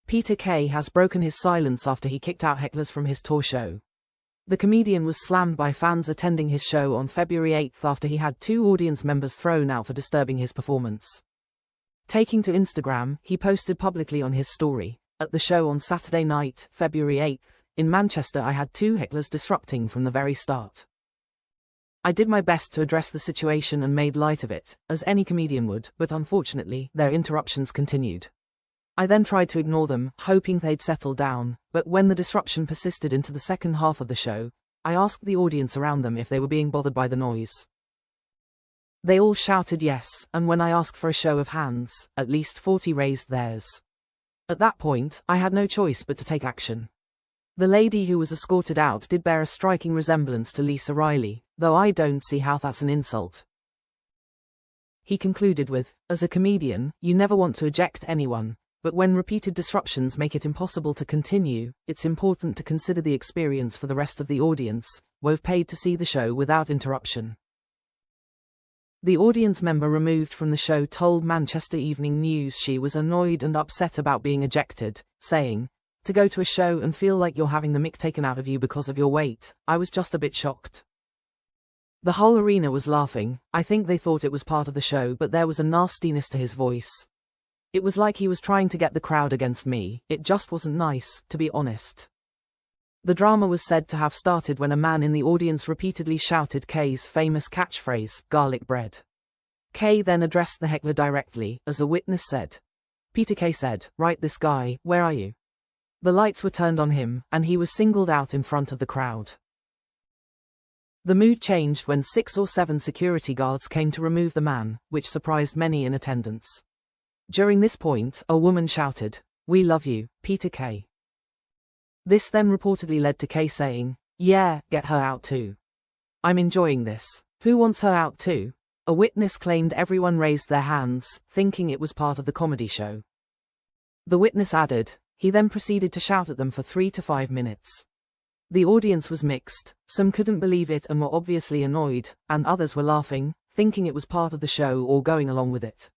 Peter Kay has broken his silence after he kicked out hecklers from his tour show. The comedian was slammed by fans attending his show on February 8 after he had 2 audience members thrown out for disturbing his performance. Taking to Instagram, he posted publicly on his story, "At the show on Saturday night, February 8, in Manchester, I had 2 hecklers disrupting from the very start. I did my best to address the situation and made light of it, as any comedian would, but unfortunately, their interruptions continued. I then tried to ignore them, hoping they'd settle down, but when the disruption persisted into the second half of the show, I asked the audience around them if they were being bothered by the noise. They all shouted yes, and when I asked for a show of hands, at least 40 raised theirs. At that point, I had no choice but to take action. The lady who was escorted out did bear a striking resemblance to Lisa Riley, though I don't see how that's an insult." He concluded with, "As a comedian, you never want to eject anyone, but when repeated disruptions make it impossible to continue, it's important to consider the experience for the rest of the audience, who've paid to see the show without interruption." The audience member removed from the show told Manchester Evening News she was annoyed and upset about being ejected, saying, "To go to a show and feel like you're having the mick taken out of you because of your weight, I was just a bit shocked. The whole arena was laughing. I think they thought it was part of the show, but there was a nastiness to his voice. It was like he was trying to get the crowd against me. It just wasn't nice, to be honest." The drama was said to have started when a man in the audience repeatedly shouted Kay's famous catchphrase, "garlic bread." Kay then addressed the heckler directly, as a witness said. Peter Kay said, "Right, this guy, where are you?" The lights were turned on him, and he was singled out in front of the crowd. The mood changed when 6 or 7 security guards came to remove the man, which surprised many in attendance. During this point, a woman shouted, "We love you, Peter Kay." This then reportedly led to Kay saying, "Yeah, get her out too. I'm enjoying this. Who wants her out too?" A witness claimed everyone raised their hands, thinking it was part of the comedy show. The witness added, he then proceeded to shout at them for 3 to 5 minutes. The audience was mixed. Some couldn't believe it and were obviously annoyed, and others were laughing, thinking it was part of the show or going along with it.